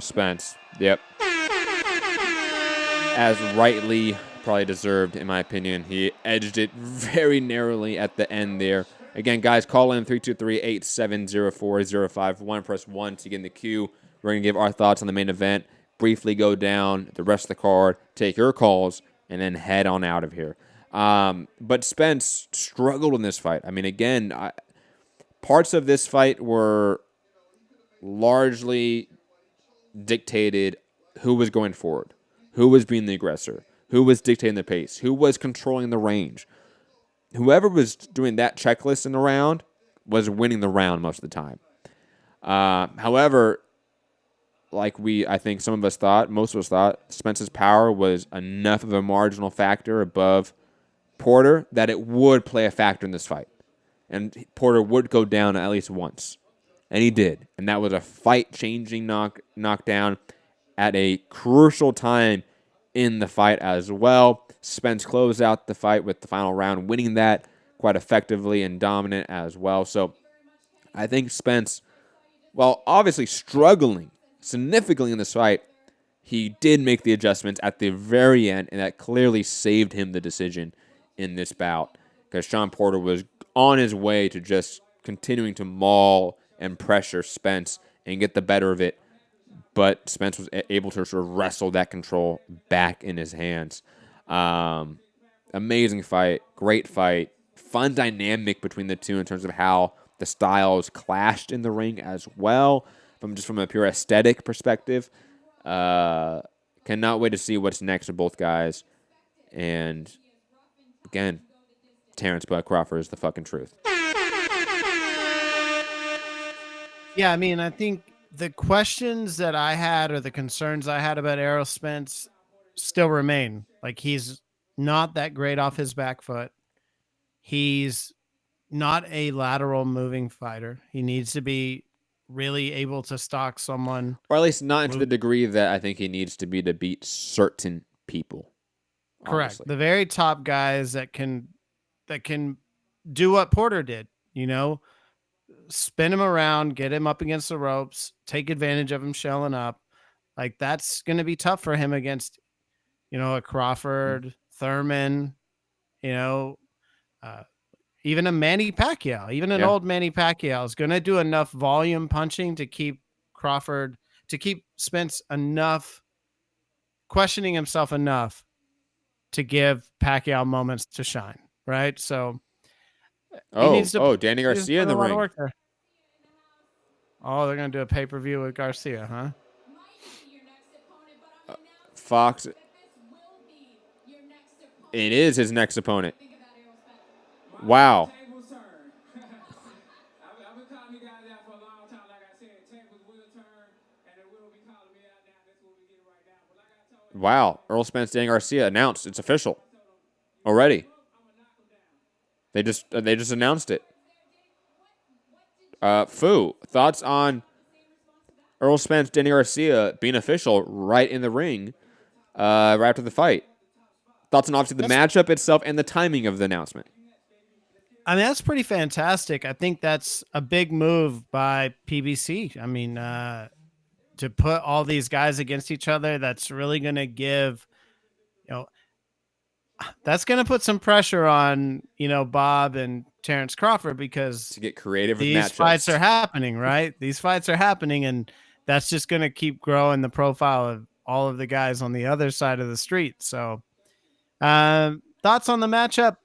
Spence. Yep. As rightly probably deserved, in my opinion. He edged it very narrowly at the end there. Again, guys, call in 323-870-4051. Press 1 to get in the queue. We're going to give our thoughts on the main event, briefly go down the rest of the card, take your calls, and then head on out of here. But Spence struggled in this fight. I mean, again, parts of this fight were largely dictated who was going forward, who was being the aggressor, who was dictating the pace, who was controlling the range. Whoever was doing that checklist in the round was winning the round most of the time. However, like I think some of us thought, most of us thought, Spence's power was enough of a marginal factor above Porter that it would play a factor in this fight. And Porter would go down at least once. And he did. And that was a fight-changing knockdown at a crucial time in the fight as well. Spence closed out the fight with the final round, winning that quite effectively and dominant as well. So I think Spence, while obviously struggling significantly in this fight, he did make the adjustments at the very end, and that clearly saved him the decision in this bout because Sean Porter was on his way to just continuing to maul and pressure Spence and get the better of it. But Spence was able to sort of wrestle that control back in his hands. Amazing fight, great fight, fun dynamic between the two in terms of how the styles clashed in the ring as well, from a pure aesthetic perspective. Cannot wait to see what's next with both guys. And again, Terrence Bud Crawford is the fucking truth. Yeah, I mean, I think the questions that I had or the concerns I had about Errol Spence still remain. Like, he's not that great off his back foot. He's not a lateral moving fighter. He needs to be really able to stalk someone. Or at least not to the degree that I think he needs to be to beat certain people. Correct. Honestly. The very top guys that can do what Porter did, spin him around, get him up against the ropes, take advantage of him shelling up. Like, that's going to be tough for him against, a Crawford, Thurman, even a Manny Pacquiao, even an old Manny Pacquiao is going to do enough volume punching to keep Spence questioning himself enough to give Pacquiao moments to shine. Right. So, Danny Garcia in the ring. Oh, they're going to do a pay-per-view with Garcia, huh? Fox. It is his next opponent. Wow. Wow. Errol Spence, Danny Garcia announced. It's official already. They just announced it. Fu, thoughts on Errol Spence, Danny Garcia being official right in the ring right after the fight? Thoughts on obviously the matchup itself and the timing of the announcement? I mean, that's pretty fantastic. I think that's a big move by PBC. I mean, to put all these guys against each other, that's really going to give, that's going to put some pressure on, Bob and Terrence Crawford, because to get creative with these fights are happening, right? These fights are happening, and that's just going to keep growing the profile of all of the guys on the other side of the street. So, thoughts on the matchup?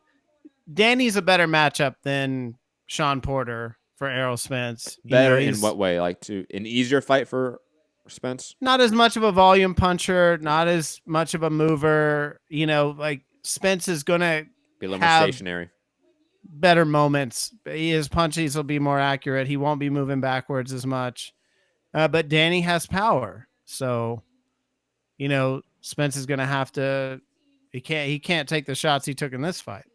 Danny's a better matchup than Sean Porter for Errol Spence. Better in what way? Like an easier fight for Spence? Not as much of a volume puncher, not as much of a mover. Like, Spence is going to be a little more stationary. Better moments. His punches will be more accurate. He won't be moving backwards as much. But Danny has power. So, Spence is going to have to, he can't take the shots he took in this fight.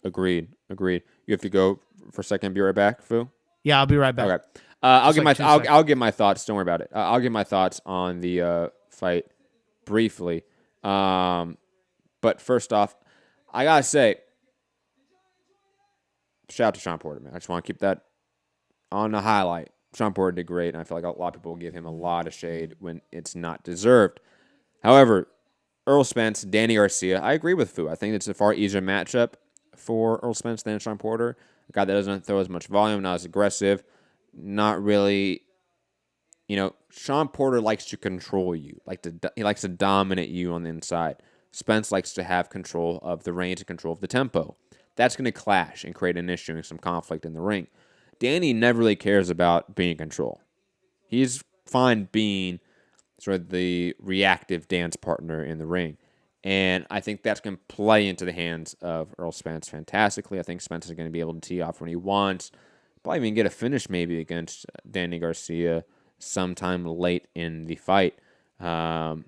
Agreed. You have to go for a second. Be right back, Fu? Yeah, I'll be right back. Okay. I'll give my thoughts. Don't worry about it. I'll give my thoughts on the fight briefly. But first off, I gotta say, shout out to Sean Porter, man. I just want to keep that on the highlight. Sean Porter did great, and I feel like a lot of people will give him a lot of shade when it's not deserved. However, Errol Spence, Danny Garcia, I agree with Fu. I think it's a far easier matchup for Errol Spence than Sean Porter. A guy that doesn't throw as much volume, not as aggressive, not really. Sean Porter likes to control you. He likes to dominate you on the inside. Spence likes to have control of the range and control of the tempo. That's going to clash and create an issue and some conflict in the ring. Danny never really cares about being in control. He's fine being sort of the reactive dance partner in the ring. And I think that's going to play into the hands of Errol Spence fantastically. I think Spence is going to be able to tee off when he wants. Probably even get a finish maybe against Danny Garcia sometime late in the fight. But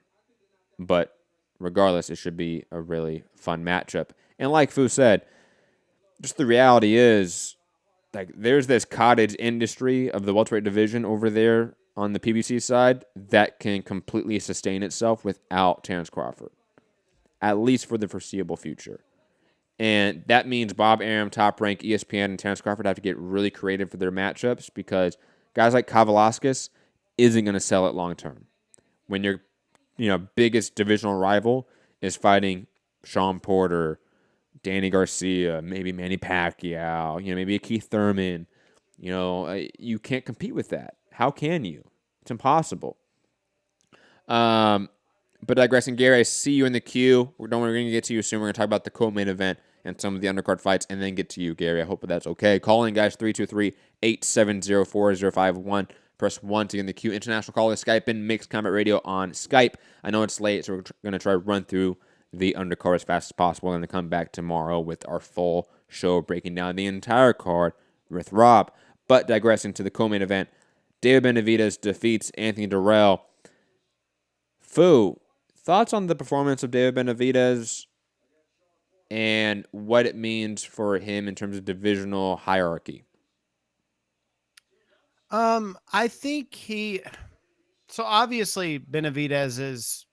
regardless, it should be a really fun matchup. And like Fu said, just the reality is, like, there's this cottage industry of the welterweight division over there on the PBC side that can completely sustain itself without Terrence Crawford, at least for the foreseeable future. And that means Bob Arum, Top Rank, ESPN, and Terrence Crawford have to get really creative for their matchups because guys like Kavalauskas isn't going to sell it long term. When your biggest divisional rival is fighting Sean Porter, Danny Garcia, maybe Manny Pacquiao, maybe a Keith Thurman, you can't compete with that. How can you? It's impossible. But digressing, Gary, I see you in the queue. We're going to get to you soon. We're going to talk about the co-main event and some of the undercard fights, and then get to you, Gary. I hope that's okay. Call in, guys, 323-870-4051. Press 1 to get in the queue. International caller, Skype in, Mixed Combat Radio on Skype. I know it's late, so we're going to try to run through the undercard as fast as possible, and then come back tomorrow with our full show breaking down the entire card with Rob. But digressing to the co-main event, David Benavidez defeats Anthony Durrell. Fu, thoughts on the performance of David Benavidez and what it means for him in terms of divisional hierarchy? I think so obviously Benavidez is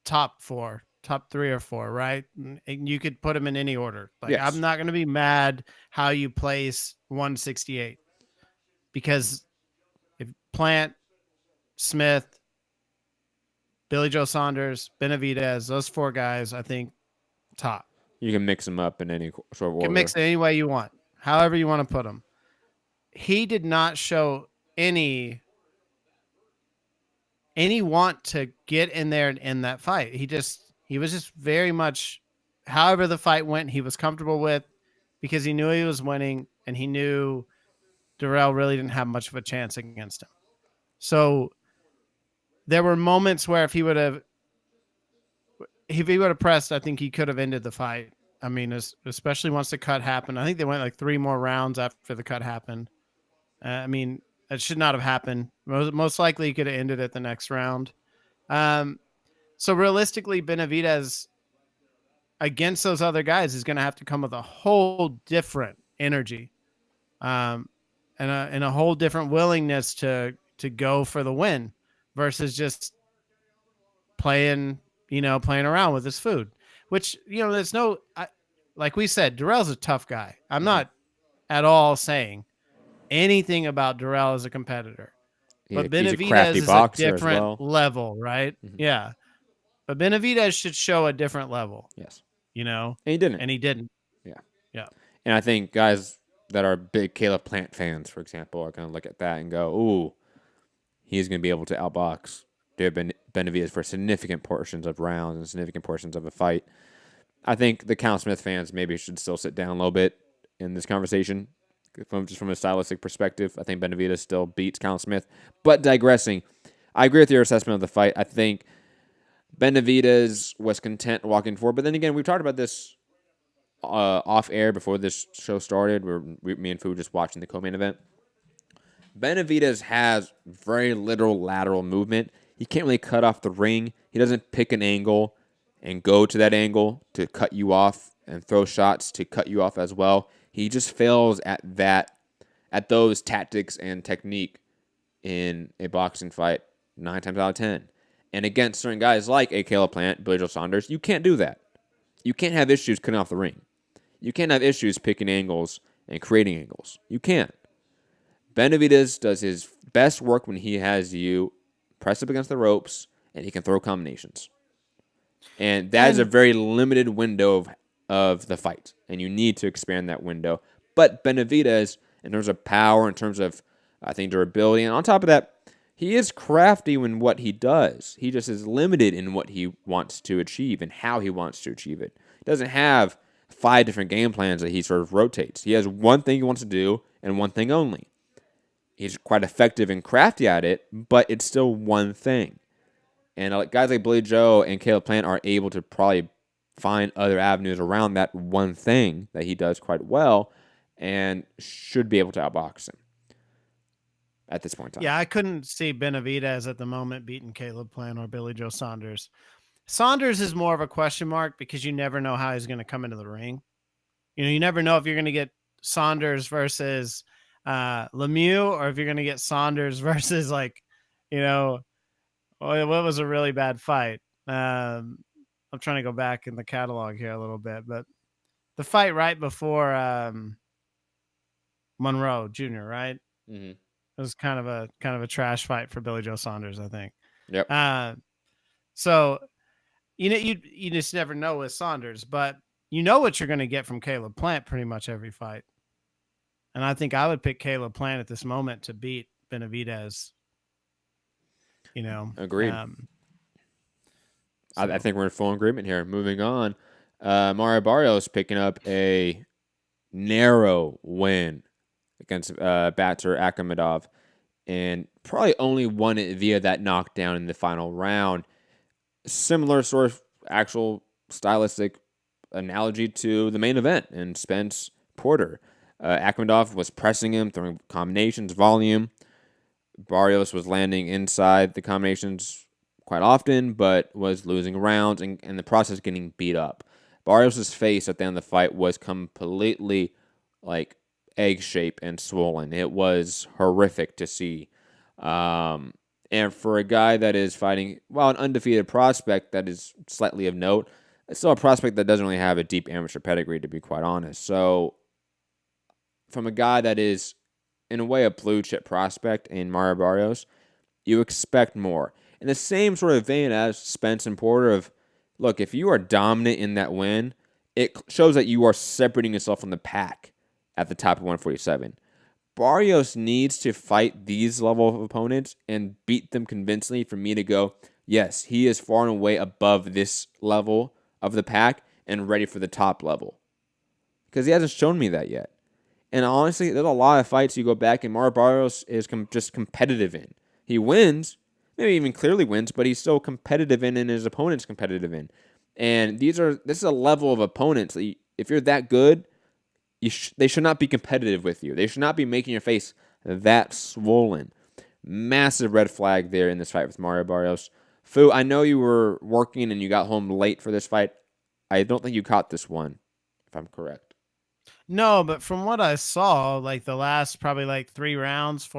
top 3 or 4, right? And you could put him in any order. Like, Yes. I'm not going to be mad how you place 168 because if Plant, Smith, Billy Joe Saunders, Benavidez, those 4 guys, I think top. You can mix them up in any sort of order. You can mix it any way you want, however you want to put them. He did not show any want to get in there and end that fight. He was just very much, however the fight went, he was comfortable with because he knew he was winning and he knew Durrell really didn't have much of a chance against him. So there were moments where if he would have pressed, I think he could have ended the fight. I mean, especially once the cut happened. I think they went like 3 more rounds after the cut happened. I mean, it should not have happened. Most likely he could have ended it the next round. So realistically, Benavidez against those other guys is going to have to come with a whole different energy, and a whole different willingness to go for the win versus just playing around with his food, which, there's like we said, Durrell's a tough guy. I'm not at all saying anything about Durrell as a competitor. But Benavidez is a different level, right? Mm-hmm. Yeah. But Benavidez should show a different level. Yes. And he didn't. Yeah. Yeah. And I think guys that are big Caleb Plant fans, for example, are going to look at that and go, ooh, he's going to be able to outbox David Benavidez for significant portions of rounds and significant portions of a fight. I think the Callum Smith fans maybe should still sit down a little bit in this conversation. From a stylistic perspective, I think Benavidez still beats Callum Smith. But digressing, I agree with your assessment of the fight. I think Benavidez was content walking forward. But then again, we've talked about this off air before this show started, where me and Fu were just watching the co-main event. Benavidez has very little lateral movement. He can't really cut off the ring. He doesn't pick an angle and go to that angle to cut you off and throw shots to cut you off as well. He just fails at those tactics and technique in a boxing fight 9 times out of 10. And against certain guys like a Caleb Plant, Billy Joe Saunders, you can't do that. You can't have issues cutting off the ring. You can't have issues picking angles and creating angles. You can't. Benavidez does his best work when he has you pressed up against the ropes and he can throw combinations. And that is a And very limited window of the fight, and you need to expand that window. But Benavidez, in terms of power, in terms of, I think, durability, and on top of that, he is crafty in what he does. He just is limited in what he wants to achieve and how he wants to achieve it. He doesn't have 5 different game plans that he sort of rotates. He has one thing he wants to do and one thing only. He's quite effective and crafty at it, but it's still one thing. And guys like Billy Joe and Caleb Plant are able to probably find other avenues around that one thing that he does quite well and should be able to outbox him at this point in time. yeah, I couldn't see Benavidez at the moment beating Caleb Plant or Billy Joe Saunders. Saunders is more of a question mark because you never know how he's going to come into the ring. You never know if you're going to get Saunders versus Lemieux or if you're going to get Saunders versus you know, what was a really bad fight. I'm trying to go back in the catalog here a little bit, but the fight right before Monroe Jr., right? Mm-hmm. It was kind of a trash fight for Billy Joe Saunders, I think. Yep. So you just never know with Saunders, but you know what you're going to get from Caleb Plant pretty much every fight. And I think I would pick Caleb Plant at this moment to beat Benavidez. Agreed. So. I think we're in full agreement here. Moving on, Mario Barrios picking up a narrow win against Batur Akhmedov, and probably only won it via that knockdown in the final round. Similar sort of actual stylistic analogy to the main event in Spence Porter. Akhmedov was pressing him, throwing combinations, volume. Barrios was landing inside the combinations quite often, but was losing rounds and in the process getting beat up. Barrios' face at the end of the fight was completely like egg shape and swollen. It was horrific to see. And for a guy that is fighting, well, an undefeated prospect that is slightly of note, it's still a prospect that doesn't really have a deep amateur pedigree, to be quite honest. So, from a guy that is, in a way, a blue chip prospect in Mario Barrios, you expect more. In the same sort of vein as Spence and Porter of, look, if you are dominant in that win, it shows that you are separating yourself from the pack at the top of 147. Barrios needs to fight these level of opponents and beat them convincingly for me to go, yes, he is far and away above this level of the pack and ready for the top level. Because he hasn't shown me that yet. And honestly, there's a lot of fights you go back and Mario Barrios is just competitive in. He wins, maybe even clearly wins, but he's still competitive in and his opponent's competitive in. And this is a level of opponents that if you're that good, they should not be competitive with you. They should not be making your face that swollen. Massive red flag there in this fight with Mario Barrios. Fu, I know you were working and you got home late for this fight. I don't think you caught this one, if I'm correct. No, but from what I saw, like the last probably like 4 rounds,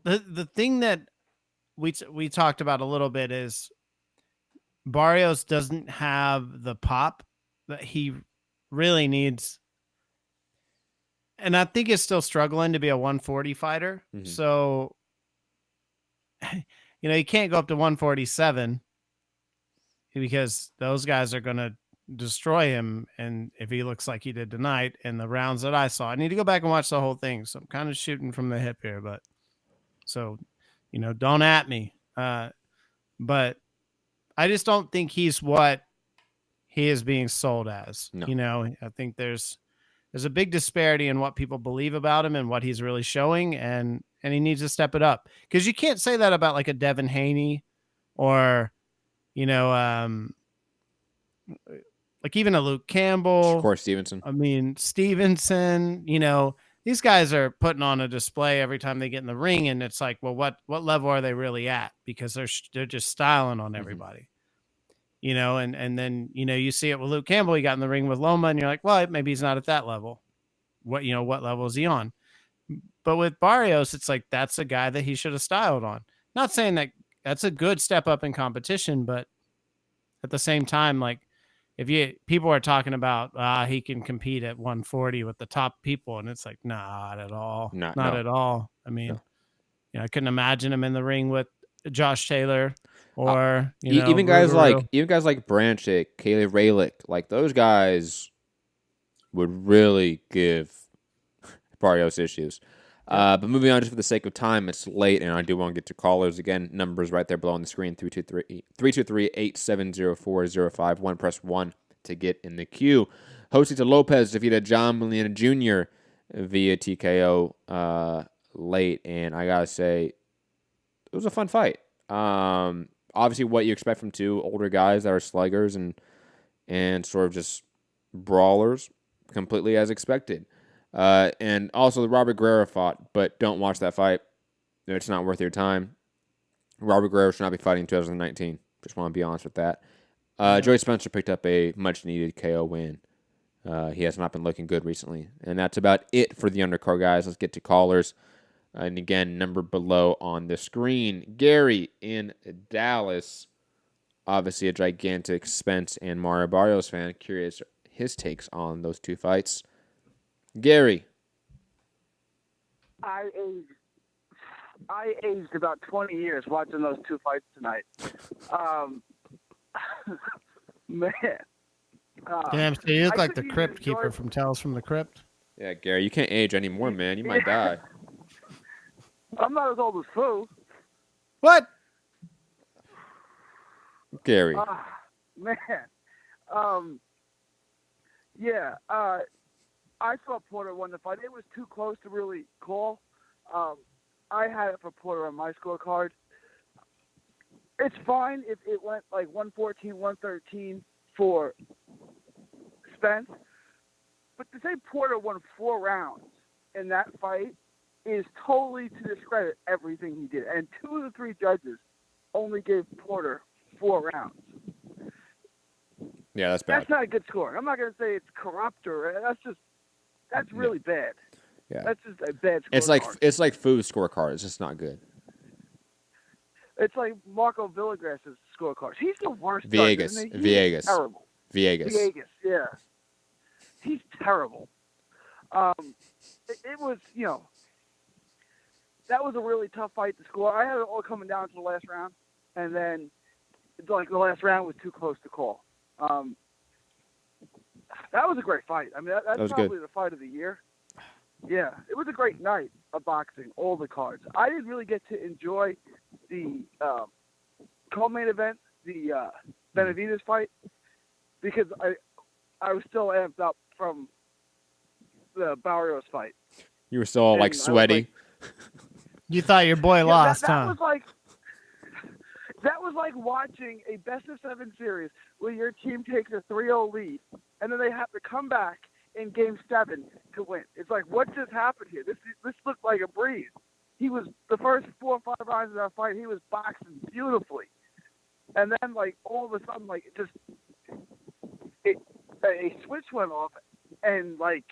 the thing that we talked about a little bit is Barrios doesn't have the pop that he really needs. And I think he's still struggling to be a 140 fighter. Mm-hmm. So, he can't go up to 147 because those guys are going to destroy him. And if he looks like he did tonight in the rounds that I saw, I need to go back and watch the whole thing. So I'm kind of shooting from the hip here, but so, don't at me. But I just don't think he's what he is being sold as. No. I think there's a big disparity in what people believe about him and what he's really showing, and he needs to step it up. Because you can't say that about like a Devin Haney or, like even a Luke Campbell. Shakur Stevenson. I mean, Stevenson, these guys are putting on a display every time they get in the ring, and it's like, well, what level are they really at? Because they're just styling on everybody. Mm-hmm. And then, you see it with Luke Campbell. He got in the ring with Loma and you're like, well, maybe he's not at that level. What level is he on? But with Barrios, it's like, that's a guy that he should have styled on. Not saying that that's a good step up in competition, but at the same time, like, people are talking about he can compete at 140 with the top people, and it's like not at all, not No, at all. I no. mean, I couldn't imagine him in the ring with Josh Taylor Uh, or even Rougarou. guys like Branchick, Kaylee Raylick, like those guys would really give Barrios issues. Yep. But moving on, just for the sake of time, it's late, and I do want to get to callers. Again, numbers right there below on the screen, 323-870-4051. Press 1 to get in the queue. Josita Lopez defeated John Molina Jr. via TKO late, and I got to say, it was a fun fight. Obviously, what you expect from two older guys that are sluggers and sort of just brawlers, completely as expected. And also, the Robert Guerrero fought, but don't watch that fight. It's not worth your time. Robert Guerrero should not be fighting in 2019. Just want to be honest with that. Joey Spencer picked up a much-needed KO win. He has not been looking good recently. And that's about it for the undercard, guys. Let's get to callers. And again, number below on the screen. Gary in Dallas. Obviously a gigantic Spence and Mario Barrios fan. Curious his takes on those two fights. Gary. I aged about 20 years watching those two fights tonight. Man. Damn, so you look like the couldn't crypt even enjoy- keeper from Tales from the Crypt. Yeah, Gary, you can't age anymore, man. You might die. I'm not as old as Fu. What? Gary. Man. Yeah. I thought Porter won the fight. It was too close to really call. I had it for Porter on my scorecard. It's fine if it went like 114, 113 for Spence. But to say Porter won 4 rounds in that fight is totally to discredit everything he did. And 2 of the 3 judges only gave Porter 4 rounds. Yeah, that's bad. That's not a good score. I'm not going to say it's corrupt or that's really bad. Yeah. That's just a bad scorecard. It's like food scorecard. It's just not good. It's like Marco Villagras's scorecard. He's the worst judge, isn't he? Villegas. He's terrible. Villegas, yeah. He's terrible. It was, that was a really tough fight to score. I had it all coming down to the last round, and then like the last round was too close to call. That was a great fight. I mean, that's probably the fight of the year. Yeah, it was a great night of boxing, all the cards. I didn't really get to enjoy the co-main event, the Benavidez fight, because I was still amped up from the Barrios fight. You were still all like sweaty. You thought your boy lost, that huh? That was like watching a best-of-7 series where your team takes a 3-0 lead, and then they have to come back in Game 7 to win. It's like, what just happened here? This looked like a breeze. He was, the first 4 or 5 rounds of that fight, he was boxing beautifully. And then, like, all of a sudden, like, a switch went off, and, like,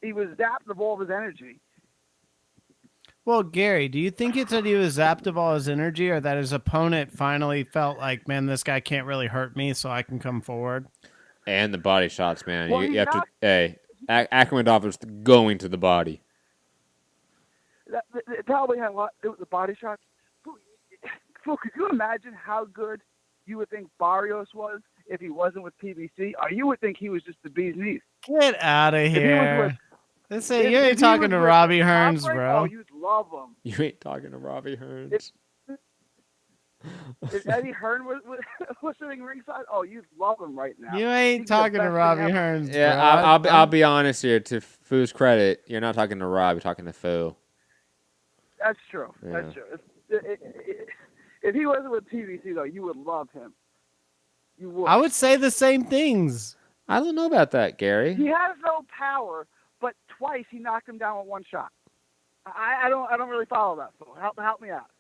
he was zapped of all of his energy. Well, Gary, do you think it's that he was zapped of all his energy, or that his opponent finally felt like, man, this guy can't really hurt me, so I can come forward? And the body shots, man. Well, you have to. Hey, Akhmedov is going to the body. It probably had a lot to do with the body shots. Phil, could you imagine how good you would think Barrios was if he wasn't with PBC? Or you would think he was just the bee's knees? Get out of here. They say you ain't talking to with Robbie Hearns, Osprey, bro. Oh, you'd love him. You ain't talking to Robbie Hearns. If Eddie Hearn was sitting ringside, oh, you'd love him right now. You ain't talking to Robbie Hearns, bro. Yeah, I'll be honest here. To Foo's credit, you're not talking to Rob. You're talking to Foo. That's true. Yeah. That's true. If he wasn't with PBC, though, you would love him. You would. I would say the same things. I don't know about that, Gary. He has no power, but twice he knocked him down with 1 shot. I don't really follow that. So help me out.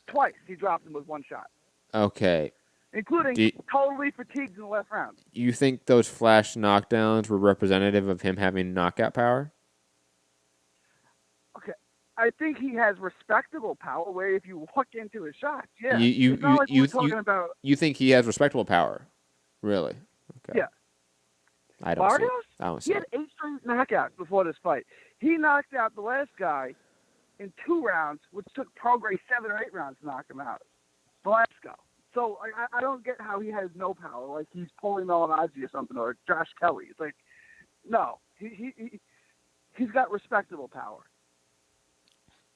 Twice he dropped him with 1 shot. Okay. Including totally fatigued in the last round. You think those flash knockdowns were representative of him having knockout power? Okay. I think he has respectable power where if you walk into his shots, yeah. You it's not like we're talking about. You think he has respectable power? Really? Okay. Yeah. I don't see Barrios? it. I don't He see had it. 8 straight knockouts before this fight. He knocked out the last guy in 2 rounds, which took Prograis 7 or 8 rounds to knock him out. Velasco. So I don't get how he has no power, like he's pulling Malignaggi or something, or Josh Kelly. It's like, no, he's got respectable power.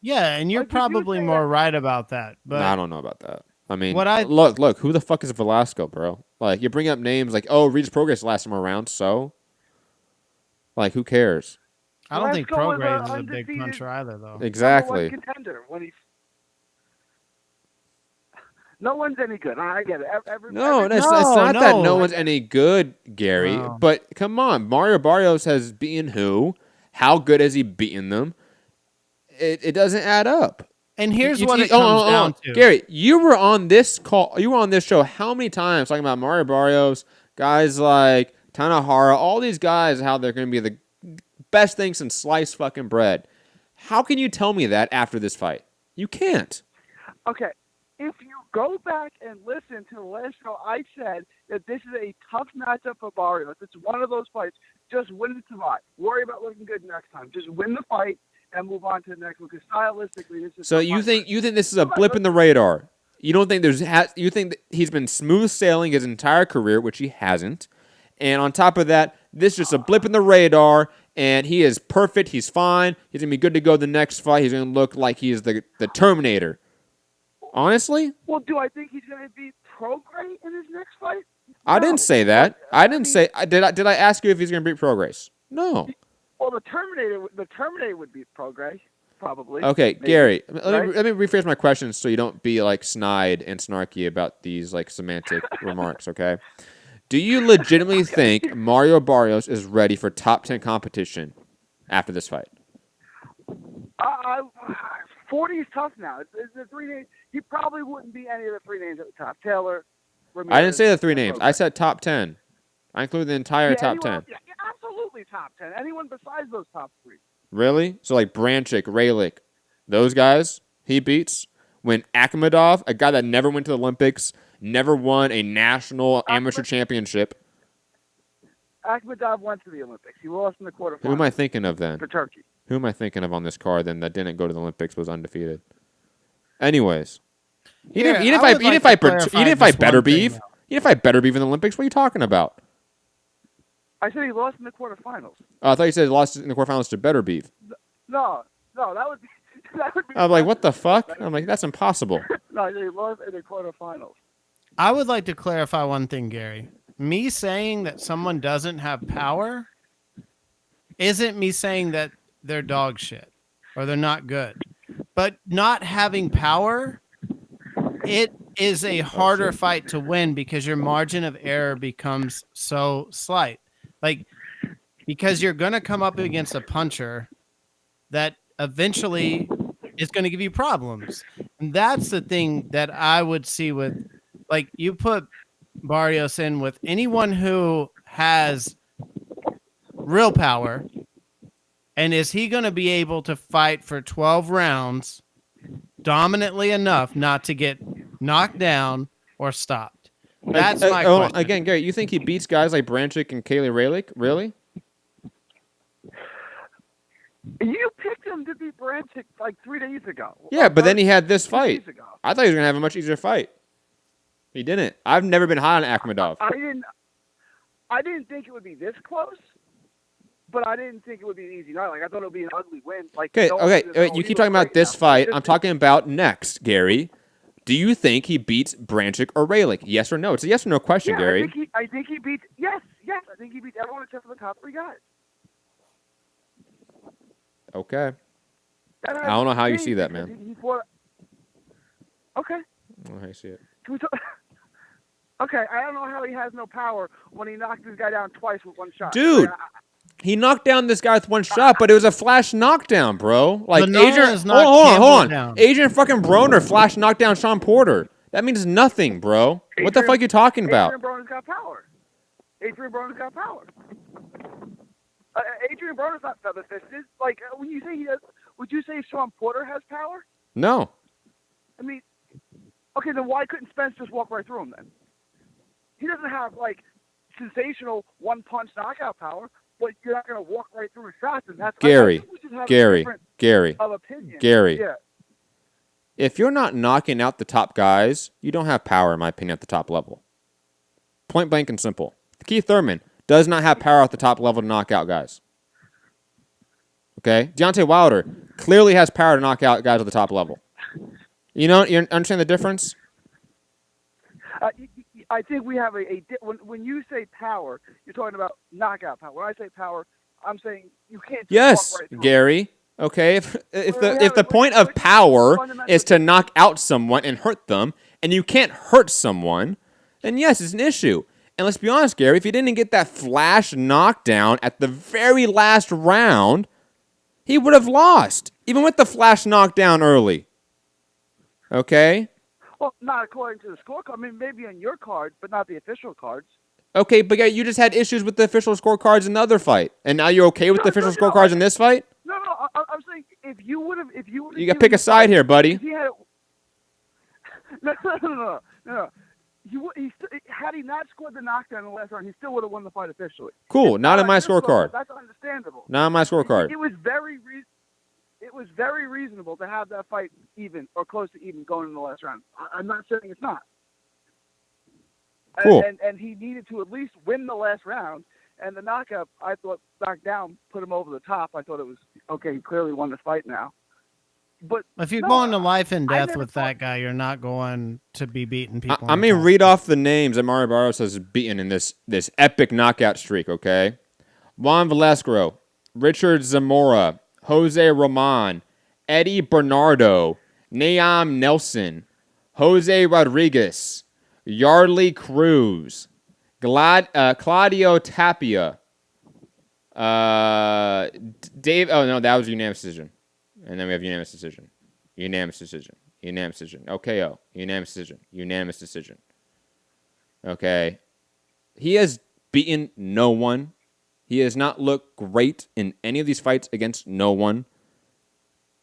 Yeah, and you're Like, would you probably say more that- right about that. No, But I don't know about that. I mean, What I- look, who the fuck is Velasco, bro? Like, you bring up names like, oh, Regis Prograis last time around, so? Like, who cares? I don't think Velasco was Prograis a is a big undefeated puncher either, though. Exactly. #1 contender when he's. No one's any good. I get it. No, every- it's No, not that no no. one's any good, Gary. No. But come on, Mario Barrios has beaten who? How good has he beaten them? It doesn't add up. And here's You- what you- it comes hold on. down to. Gary, you were on this call. You were on this show how many times talking about Mario Barrios, guys like Tanahara, all these guys, how they're going to be the best thing since sliced fucking bread. How can you tell me that after this fight? You can't. Okay, if you go back and listen to the last show, I said that this is a tough matchup for Barrios. It's one of those fights. Just win it to fight. Worry about looking good next time. Just win the fight and move on to the next one. Because stylistically, this is. So you think this is a blip in the radar? You don't think you think that he's been smooth sailing his entire career, which he hasn't, and on top of that, this is just a blip in the radar, and he is perfect. He's fine. He's gonna be good to go the next fight. He's gonna look like he's the Terminator. Honestly, Well, do I think he's going to beat Prograis in his next fight? I No. didn't say that. But, I didn't mean, say. Did I ask you if he's gonna beat Prograis? No. Well, the Terminator would beat Prograis, probably. Okay, Maybe, Gary, right? let me rephrase my question so you don't be like snide and snarky about these like semantic remarks, okay? Do you legitimately think Mario Barrios is ready for top 10 competition after this fight? 40 is tough now. It's the 3 names. He probably wouldn't be any of the 3 names at the top. Taylor, Ramirez, I didn't say the 3 and names. Prograis. I said top 10. I include the entire top anyone 10. else- yeah, absolutely top 10. Anyone besides those top 3. Really? So like Branchik, Raylick, those guys he beats when Akhmadov, a guy that never went to the Olympics, never won a national amateur championship. Akhmadov went to the Olympics. He lost in the quarterfinals. Who am I thinking of then? For Turkey. Who am I thinking of on this card then that didn't go to the Olympics, was undefeated? Anyways, even if I better beef in the Olympics, what are you talking about? I said he lost in the quarterfinals. Oh, I thought you said he lost in the quarterfinals to better beef. No, that would be. That would be. I'm like, what the fuck? I'm like, that's impossible. No, he lost in the quarterfinals. I would like to clarify one thing, Gary. Me saying that someone doesn't have power isn't me saying that they're dog shit or they're not good. But not having power, it is a harder fight to win because your margin of error becomes so slight. Like, because you're going to come up against a puncher that eventually is going to give you problems. And that's the thing that I would see with, like, you put Barrios in with anyone who has real power. And is he going to be able to fight for 12 rounds dominantly enough not to get knocked down or stopped? That's my question. Again, Gary, you think he beats guys like Branchik and Kaylee Raylick? Really? You picked him to beat Branchik like 3 days ago. Yeah, but then he had this 2 fight. days ago. I thought he was going to have a much easier fight. He didn't. I've never been high on Akhmadov. I didn't think it would be this close, but I didn't think it would be an easy night. Like, I thought it would be an ugly win. Like, Okay, no one was okay. gonna You go, keep "He talking was about great this now." fight. Just- I'm talking about next, Gary. Do you think he beats Branchik or Raylick? Yes or no? It's a yes or no question, Yeah, Gary. I think he beats. Yes. I think he beats everyone except for the top 3 guys. Okay. That I don't know how you changed see that, because man. He fought. Okay. I don't know how you see it. Can we talk? Okay, I don't know how he has no power when he knocked this guy down twice with 1 shot. Dude. Like, He knocked down this guy with 1 shot, but it was a flash knockdown, bro. Like Linares Adrian, knocked hold Campbell on. down. Adrian fucking Broner flash knocked down Sean Porter. That means nothing, bro. What the Adrian- fuck are you talking about? Adrian Broner's got power. Adrian Broner's got power. Adrian Broner's not feather fisted. Like, when you say he does, would you say Sean Porter has power? No. I mean, okay, then why couldn't Spence just walk right through him then? He doesn't have, like, sensational one-punch knockout power, but you're not going to walk right through his shots. And that's Gary, I think we just have a Gary, difference Gary, of opinion. Gary. Yeah. If you're not knocking out the top guys, you don't have power, in my opinion, at the top level. Point blank and simple. Keith Thurman does not have power at the top level to knock out guys. Okay? Deontay Wilder clearly has power to knock out guys at the top level. You understand the difference? I think we have when you say power, you're talking about knockout power. When I say power, I'm saying you can't just Yes, walk right through. Gary. Okay, if the point of power is to knock out someone and hurt them, and you can't hurt someone, then yes, it's an issue. And let's be honest, Gary, if he didn't get that flash knockdown at the very last round, he would have lost, even with the flash knockdown early. Okay? Well, not according to the scorecard. I mean, maybe on your card, but not the official cards. Okay, but you just had issues with the official scorecards in the other fight, and now you're okay with the official scorecards in this fight? No, I'm saying if you would have, you got to pick a side here, buddy. If he had, no. Had he not scored the knockdown in the last round, he still would have won the fight officially. Cool, not in my scorecard. That's understandable. Not in my scorecard. It was very reasonable to have that fight even or close to even going in the last round. I'm not saying it's not. Cool. And he needed to at least win the last round. And the knockout, I thought, knockdown put him over the top. I thought it was, okay, he clearly won the fight now. But if you're going to life and death with that guy, you're not going to be beating people. I mean, read off the names that Mario Barrios has beaten in this epic knockout streak, okay? Juan Velasquez, Richard Zamora, Jose Roman, Eddie Bernardo, Naam Nelson, Jose Rodriguez, Yardley Cruz, Claudio Tapia, Dave. Oh no, that was unanimous decision. And then we have unanimous decision. Unanimous decision. Unanimous decision. OKO. Unanimous decision. Unanimous decision. Okay. He has beaten no one. He has not looked great in any of these fights against no one.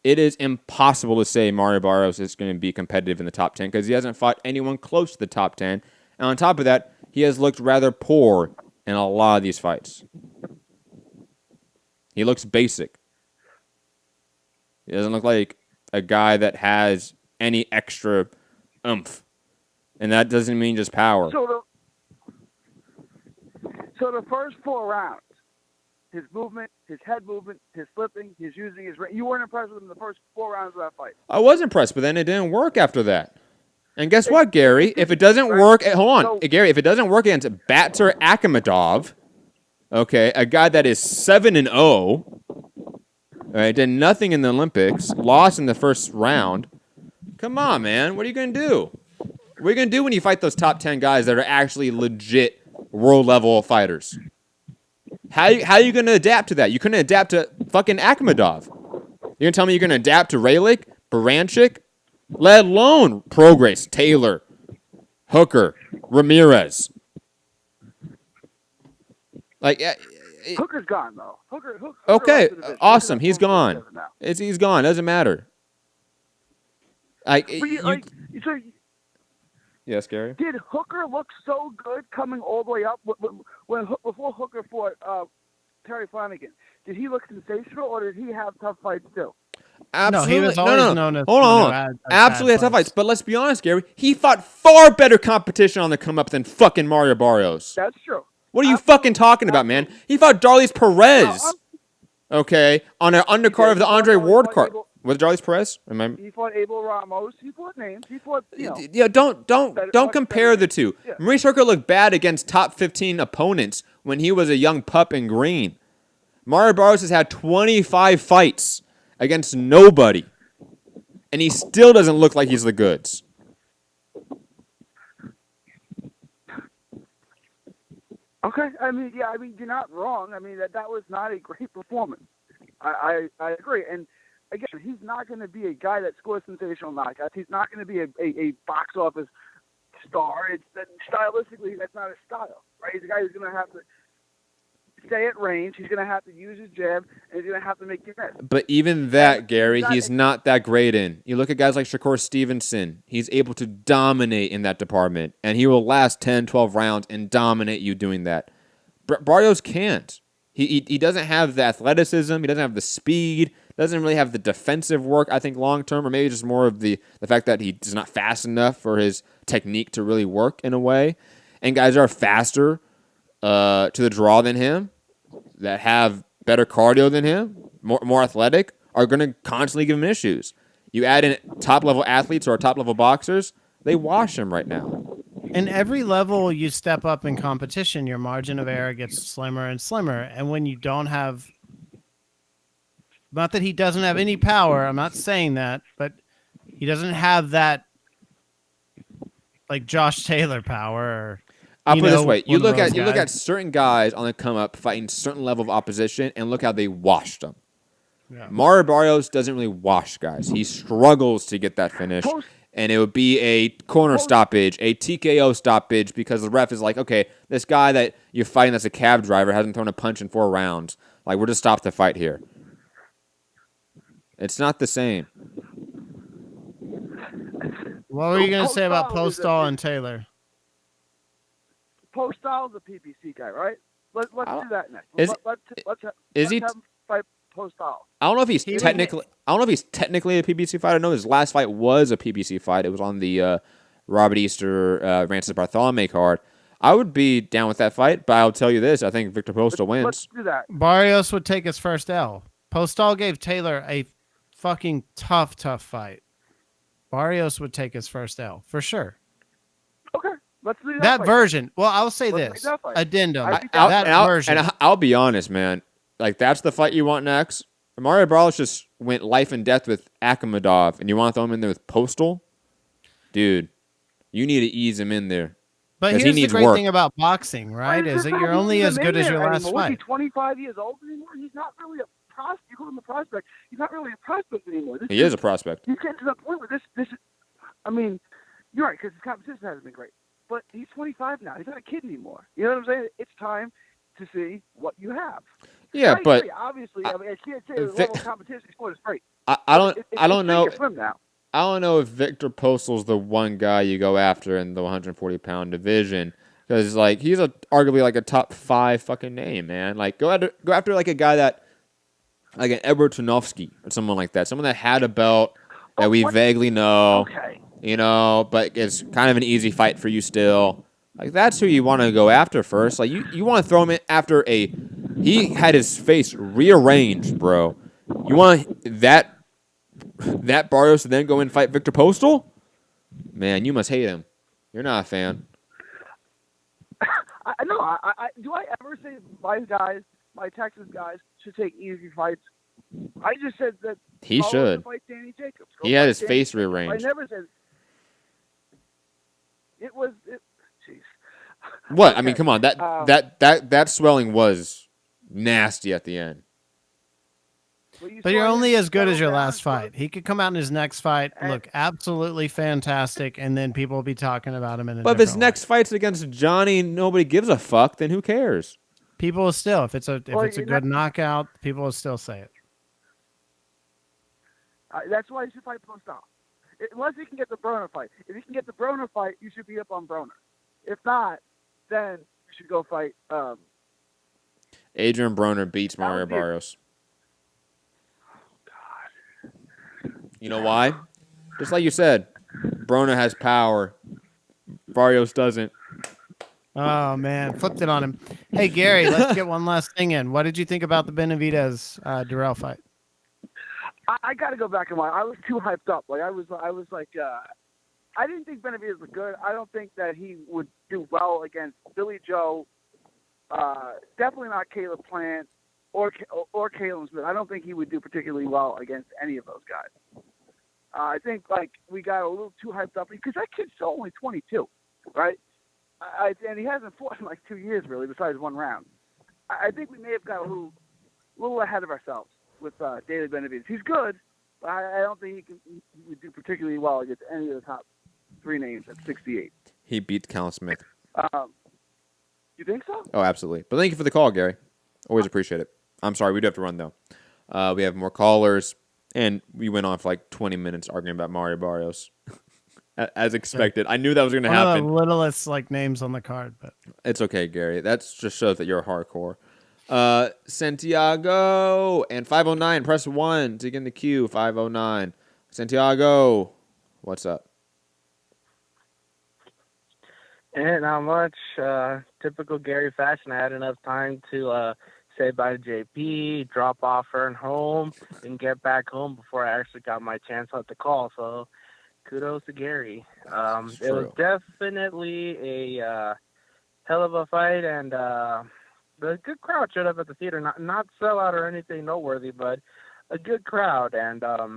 It is impossible to say Mario Barrios is going to be competitive in the top 10 because he hasn't fought anyone close to the top 10. And on top of that, he has looked rather poor in a lot of these fights. He looks basic. He doesn't look like a guy that has any extra oomph. And that doesn't mean just power. So the first 4 rounds, his movement, his head movement, his flipping, his using his ring, you weren't impressed with him in the first 4 rounds of that fight. I was impressed, but then it didn't work after that. And guess what, Gary? If it doesn't work, hold on, Gary. If it doesn't work against Batur Akhmadov, okay, a guy that is 7-0, all right, did nothing in the Olympics, lost in the first round. Come on, man. What are you gonna do? What are you gonna do when you fight those top 10 guys that are actually legit world level fighters? How are you gonna adapt to that? You couldn't adapt to fucking Akhmadov. You're gonna tell me you're gonna adapt to Raylick, Baranchik? Let alone Prograis, Taylor, Hooker, Ramirez. Like, Hooker's gone though. Hooker okay, left the division. awesome. Hooker's He's gone. He's gone. Doesn't matter. Yes, Gary. Did Hooker look so good coming all the way up before Hooker fought Terry Flanagan? Did he look sensational, or did he have tough fights too? Absolutely. No, he was always known as hold on. Absolutely had tough fights. But let's be honest, Gary. He fought far better competition on the come up than fucking Mario Barrios. That's true. What are you fucking talking about, man? He fought Darlis Perez. Okay, on an undercard of the Andre Ward card. Was it Darlis Perez? He fought Abel Ramos. He fought names. He fought, Yeah, don't compare the two. Yeah. Maurice Hooker looked bad against top 15 opponents when he was a young pup in green. Mario Barrios has had 25 fights against nobody, and he still doesn't look like he's the goods. Okay, you're not wrong. I mean, that was not a great performance. I agree. And again, he's not going to be a guy that scores sensational knockouts. He's not going to be a box office star. Stylistically, that's not his style, right? He's a guy who's going to have to stay at range. He's going to have to use his jab, and he's going to have to make you miss. But even that, And Gary, he's not that great in. You look at guys like Shakur Stevenson. He's able to dominate in that department, and he will last 10, 12 rounds and dominate you doing that. Barrios can't. He doesn't have the athleticism. He doesn't have the speed. Doesn't really have the defensive work, I think, long term, or maybe just more of the fact that he's not fast enough for his technique to really work in a way. And guys are faster to the draw than him, that have better cardio than him, more athletic, are going to constantly give him issues. You add in top-level athletes or top-level boxers, they wash him right now. In every level you step up in competition, your margin of error gets slimmer and slimmer. And when you don't have, not that he doesn't have any power, I'm not saying that, but he doesn't have that like Josh Taylor power. Or, I'll put it this way: you look those at guys. certain guys on the come up fighting certain level of opposition, and look how they washed them. Yeah. Mario Barrios doesn't really wash guys. He struggles to get that finish. And it would be a corner stoppage, a TKO stoppage, because the ref is like, okay, this guy that you're fighting that's a cab driver hasn't thrown a punch in 4 rounds. Like, we're just stop the fight here. It's not the same. What were you going to say about Postol and Taylor? Postol's a PPC guy, right? Let's do that next. Let's have him fight Postol. I don't know if he's technically a PBC fighter. I know his last fight was a PBC fight. It was on the Robert Easter Francis Bartholomew card. I would be down with that fight, but I'll tell you this: I think Victor Postol wins. Let's do that. Barrios would take his first L. Postol gave Taylor a fucking tough fight. Barrios would take his first L for sure. Okay, let's do that version. Well, I'll say let's this: addendum. Version. And I'll be honest, man. Like, that's the fight you want next. Mario Barrios just went life and death with Akhmadov, and you want to throw him in there with Postol? Dude, you need to ease him in there. But here's the great thing about boxing, right? Is that you're only as good as your last fight. Is he 25 years old anymore? He's not really a prospect. You call him a prospect. He's not really a prospect anymore. He is a prospect. He's getting to the point where this is, I mean, you're right, because his competition hasn't been great. But he's 25 now. He's not a kid anymore. You know what I'm saying? It's time to see what you have. Yeah, but obviously, I can't say the level of competition sport is great. I don't know. Now. I don't know if Victor Postol's the one guy you go after in the 140-pound division, because like he's arguably like a top 5 fucking name, man. Like go after like a guy that like an Edward Tunovsky or someone like that, someone that had a belt that we vaguely know, you know, but it's kind of an easy fight for you still. Like, that's who you want to go after first. Like, you want to throw him in after he had his face rearranged, bro. You want that Barrios to then go in and fight Victor Postol? Man, you must hate him. You're not a fan. I know. Do I ever say my Texas guys should take easy fights? I just said that he should. Fight Danny Jacobs. He had his face rearranged. I never said it was. Jeez. What? Okay. I mean, come on. That swelling was nasty at the end. But you're only as good as your last fight. He could come out in his next fight, look absolutely fantastic, and then people will be talking about him in a But if his next fight's against Johnny, nobody gives a fuck, then who cares? People will still, if it's a good knockout, people will still say it. That's why you should fight Postol. Unless he can get the Broner fight. If he can get the Broner fight, you should be up on Broner. If not, then you should go fight. Adrian Broner beats Mario Barrios. Oh, God. You know why? Just like you said, Broner has power. Barrios doesn't. Oh, man. Flipped it on him. Hey, Gary, let's get one last thing in. What did you think about the Benavidez-Durrell fight? I got to go back and watch. I was too hyped up. Like I was like, I didn't think Benavidez was good. I don't think that he would do well against Billy Joe. Definitely not Caleb Plant or Caleb Smith. I don't think he would do particularly well against any of those guys. I think like we got a little too hyped up because that kid's still only 22, right? And he hasn't fought in like 2 years really, besides one round. I think we may have got a little ahead of ourselves with David Benavidez. He's good, but I don't think he would do particularly well against any of the top 3 names at 68. He beat Callum Smith. You think so? Oh, absolutely. But thank you for the call, Gary. Always appreciate it. I'm sorry, we do have to run though. We have more callers, and we went on for like 20 minutes arguing about Mario Barrios, as expected. I knew that was going to One of the happen. littlest like names on the card, but It's okay, Gary. That just shows that you're hardcore. Santiago and 509. Press 1 to get in the queue. 509. Santiago, what's up? And not much. Typical Gary fashion. I had enough time to say bye to JP, drop off her and home, and get back home before I actually got my chance at the call. So kudos to Gary. It was definitely a hell of a fight, and the good crowd showed up at the theater. Not sellout or anything noteworthy, but a good crowd. And I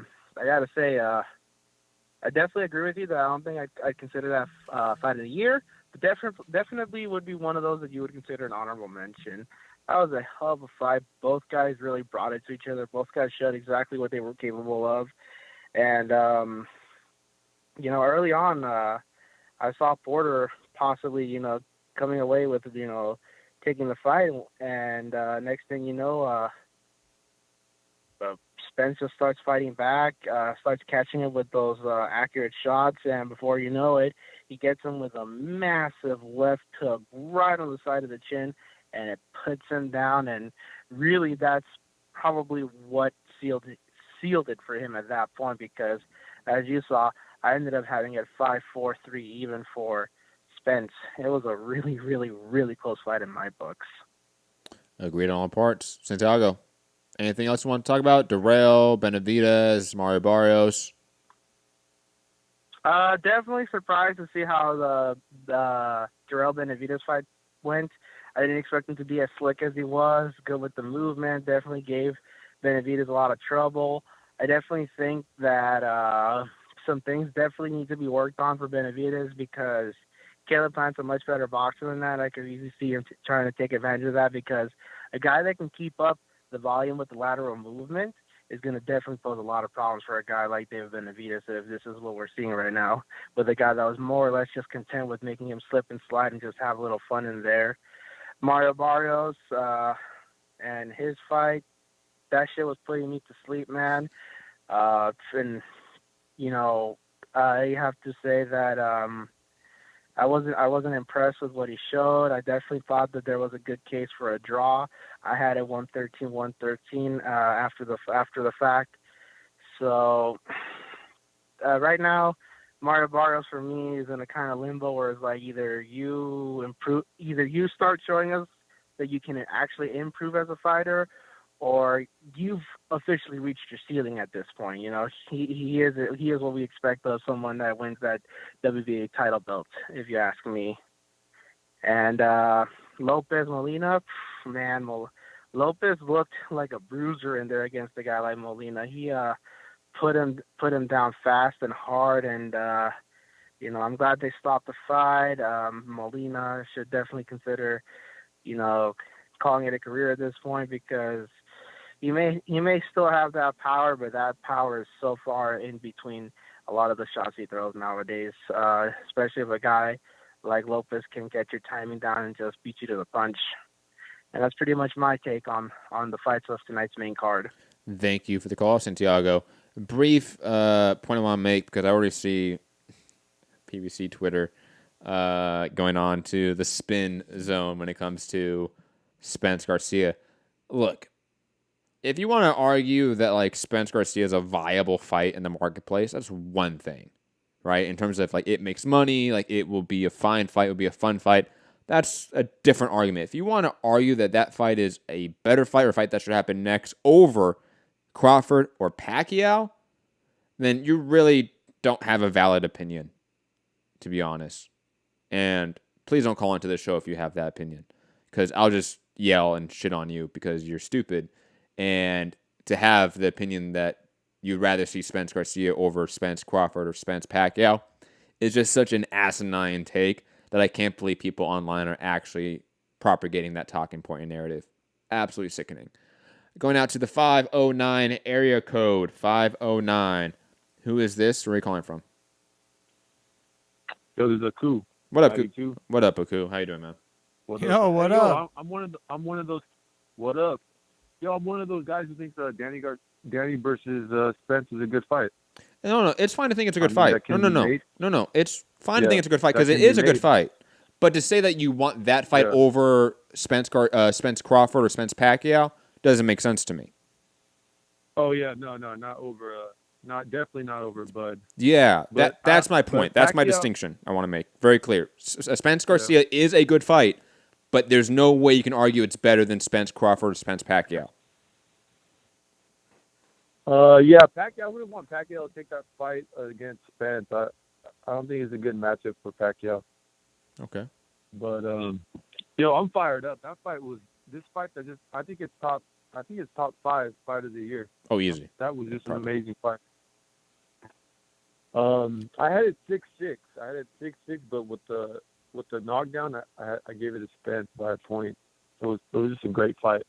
got to say, I definitely agree with you that I don't think I'd consider that fight of the year. But definitely would be one of those that you would consider an honorable mention. That was a hell of a fight. Both guys really brought it to each other. Both guys showed exactly what they were capable of. And, early on, I saw Porter possibly, coming away with, taking the fight. And next thing you know, Spence just starts fighting back, starts catching him with those accurate shots, and before you know it, he gets him with a massive left hook right on the side of the chin, and it puts him down. And really, that's probably what sealed it for him at that point, because as you saw, I ended up having it 5-4-3 even for Spence. It was a really, really, really close fight in my books. Agreed on all parts. Santiago, anything else you want to talk about? Darrell, Benavidez, Mario Barrios. Definitely surprised to see how the Errol Benavidez fight went. I didn't expect him to be as slick as he was. Good with the movement. Definitely gave Benavidez a lot of trouble. I definitely think that some things definitely need to be worked on for Benavidez, because Caleb Plant's a much better boxer than that. I could easily see him trying to take advantage of that, because a guy that can keep up the volume with the lateral movement is going to definitely pose a lot of problems for a guy like David Benavidez, if this is what we're seeing right now, with a guy that was more or less just content with making him slip and slide and just have a little fun in there. Mario Barrios and his fight, that shit was putting me to sleep, man. And, I have to say that I wasn't impressed with what he showed. I definitely thought that there was a good case for a draw. I had it 113 after the fact. So right now, Mario Barrios for me is in a kind of limbo where it's like either you start showing us that you can actually improve as a fighter, or you've officially reached your ceiling at this point. He is what we expect of someone that wins that WBA title belt, if you ask me. And Lopez Molina, man, Lopez looked like a bruiser in there against a guy like Molina. He put him down fast and hard, and I'm glad they stopped the fight. Molina should definitely consider, calling it a career at this point, because he may still have that power, but that power is so far in between a lot of the shots he throws nowadays, especially if a guy like Lopez can get your timing down and just beat you to the punch. And that's pretty much my take on the fights of tonight's main card. Thank you for the call, Santiago. Brief point I want to make, because I already see PBC Twitter going on to the spin zone when it comes to Spence Garcia. Look, if you want to argue that like Spence Garcia is a viable fight in the marketplace, that's one thing, right? In terms of like it makes money, like it will be a fine fight, it will be a fun fight. That's a different argument. If you want to argue that fight is a better fight or a fight that should happen next over Crawford or Pacquiao, then you really don't have a valid opinion, to be honest. And please don't call into this show if you have that opinion, because I'll just yell and shit on you because you're stupid. And to have the opinion that you'd rather see Spence Garcia over Spence Crawford or Spence Pacquiao is just such an asinine take that I can't believe people online are actually propagating that talking point and narrative. Absolutely sickening. Going out to the 509 area code, 509. Who is this? Where are you calling from? Yo, there's a coup. What up, Aku? What up, Aku? How you doing, man? What up? I'm one of those What up? Yo, I'm one of those guys who thinks Danny versus Spence is a good fight. No, it's fine to think it's a good I mean, fight. that can No, be no, no, made. no, no. It's fine to Yeah, think it's a good fight that because it can be is a good made. fight. But to say that you want that fight Yeah. over Spence Crawford or Spence Pacquiao doesn't make sense to me. Oh yeah, no, not over. Definitely not over Bud. Yeah, But that's my but point. That's my Pacquiao- distinction I want to make very clear. Spence Garcia is a good fight, but there's no way you can argue it's better than Spence Crawford or Spence Pacquiao. Yeah, Pacquiao. I wouldn't want Pacquiao to take that fight against Spence. I don't think it's a good matchup for Pacquiao. Okay. But I'm fired up. That fight was I think it's top 5 fight of the year. Oh, easy. That was just Probably. an amazing fight. I had it 6-6. But with the knockdown, I gave it a Spence by a point. It was just a great fight.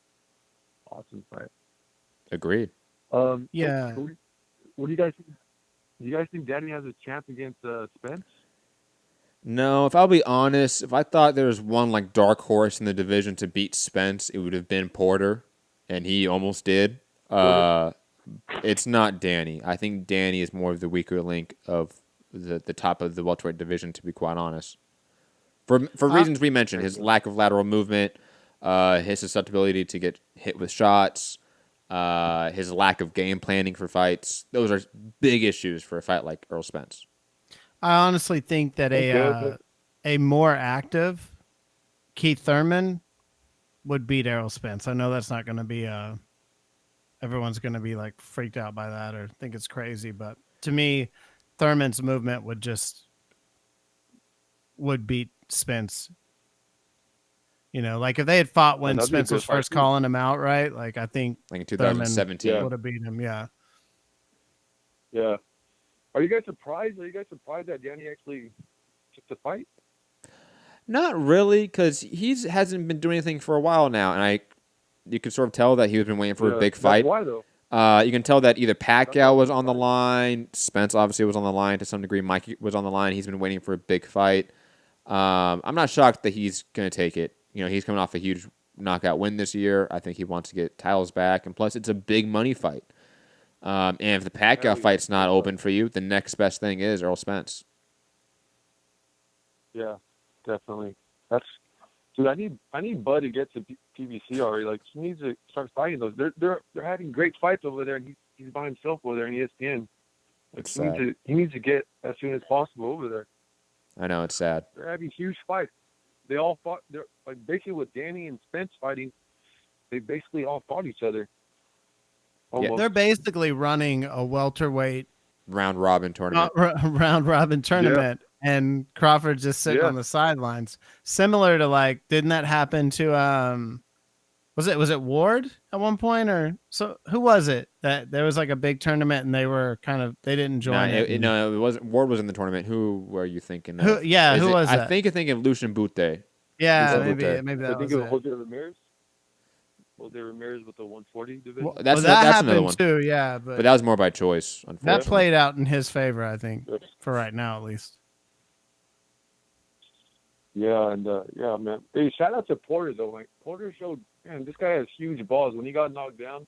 Awesome fight. Agreed. Yeah. What do you guys think? Do you guys think Danny has a chance against Spence? No, if I'll be honest, if I thought there was one like dark horse in the division to beat Spence, it would have been Porter, and he almost did. It's not Danny. I think Danny is more of the weaker link of the top of the welterweight division, to be quite honest. For reasons we mentioned, his lack of lateral movement, his susceptibility to get hit with shots, his lack of game planning for fights. Those are big issues for a fight like Errol Spence. I honestly think that a more active Keith Thurman would beat Errol Spence. I know that's not going to be everyone's going to be like freaked out by that or think it's crazy, but to me, Thurman's movement would beat Spence. You know, like if they had fought when that'd be a Spence good was fight, first too. calling him out, right? Like I think Like in Thurman 2017. would have beat him. Yeah. Yeah. Are you guys surprised? That Danny actually took the fight? Not really, because hasn't been doing anything for a while now, and you can sort of tell that he was been waiting for a big fight. That's why though. You can tell that either Pacquiao was on the line, Spence obviously was on the line to some degree, Mike was on the line. He's been waiting for a big fight. I'm not shocked that he's going to take it. You know, he's coming off a huge knockout win this year. I think he wants to get titles back, and plus it's a big money fight. And if the Pacquiao fight's not open for you, the next best thing is Errol Spence. Yeah, definitely. Dude. I need Bud to get to PBC already. Like he needs to start fighting those. They're having great fights over there, and he's by himself over there in ESPN. Like, It's sad. he needs to get as soon as possible over there. I know, it's sad. They're having huge fights. They all fought. They're like basically with Danny and Spence fighting. They basically all fought each other. Almost. They're basically running a welterweight Round robin tournament. round robin tournament, and Crawford's just sitting on the sidelines. Similar to like, didn't that happen to was it Ward at one point, or so? Who was it that there was like a big tournament and they didn't join it? No, it wasn't. Ward was in the tournament. Who were you thinking of? Who was that? I think you're thinking of Lucian Butte. Yeah, Lucian Butte. maybe that I think was it was it. Jose Ramirez. Jose Ramirez with the 140 division. Well, Well, that's that another happened one. too, yeah, but But that was more by choice, that unfortunately. played out in his favor, I think, for right now at least. Yeah, and yeah, man. Hey, shout out to Porter though. Like Porter showed, man, this guy has huge balls. When he got knocked down,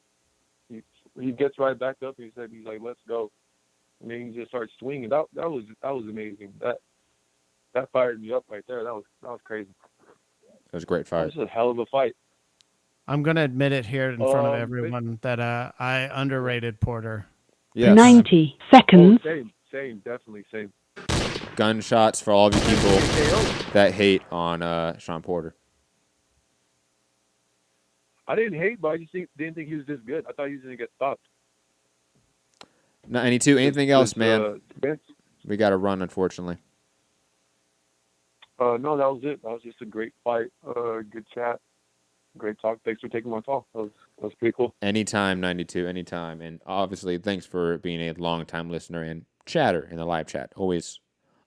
he gets right back up. He's like, let's go. And then he just starts swinging. That was amazing. That fired me up right there. That was crazy. It was a great That fight. was a hell of a fight. I'm gonna admit it here in front of everyone that I underrated Porter. Yes. 90 seconds. Same, definitely same. Gunshots for all of you people that hate on Sean Porter. I didn't hate, but I just didn't think he was this good. I thought he was gonna get stopped. 92. Anything else, man? Spence? We got to run, unfortunately. No, that was it. That was just a great fight. Good chat. Great talk. Thanks for taking my call. That was pretty cool. Anytime, 92. Anytime. And obviously, thanks for being a long-time listener and chatter in the live chat. Always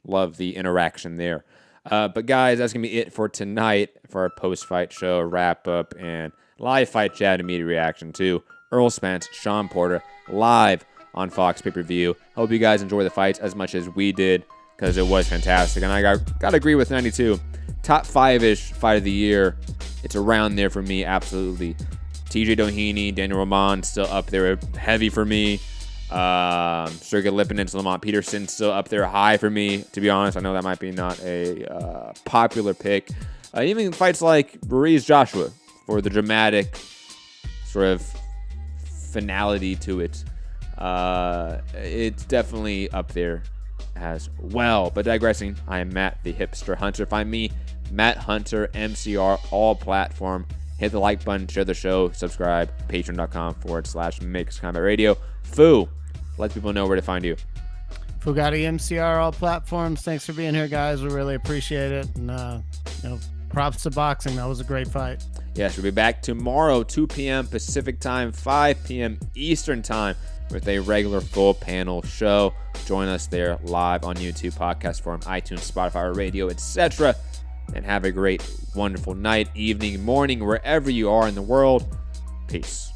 love the interaction there. But guys, that's going to be it for tonight for our post-fight show, wrap-up, and live fight chat immediate reaction to Errol Spence, Sean Porter, live on Fox pay-per-view. Hope you guys enjoy the fights as much as we did, because it was fantastic. And I got to agree with 92. Top 5-ish fight of the year. It's around there for me, absolutely. TJ Doheny, Daniel Roman still up there heavy for me. Sergey Lipinets, Lamont Peterson still up there high for me, to be honest. I know that might be not a popular pick. Even fights like Ruiz Joshua for the dramatic sort of finality to it. It's definitely up there as well. But digressing, I am Matt the Hipster Hunter. Find me, Matt Hunter, MCR, all platform. Hit the like button, share the show, subscribe, patreon.com/Mixed Combat Radio. Foo, let people know where to find you. Fugati MCR, all platforms. Thanks for being here, guys. We really appreciate it. And, props to boxing. That was a great fight. Yes, we'll be back tomorrow, 2 p.m. Pacific time, 5 p.m. Eastern time, with a regular full panel show. Join us there live on YouTube, podcast forum, iTunes, Spotify, radio, etc. And have a great, wonderful night, evening, morning, wherever you are in the world. Peace.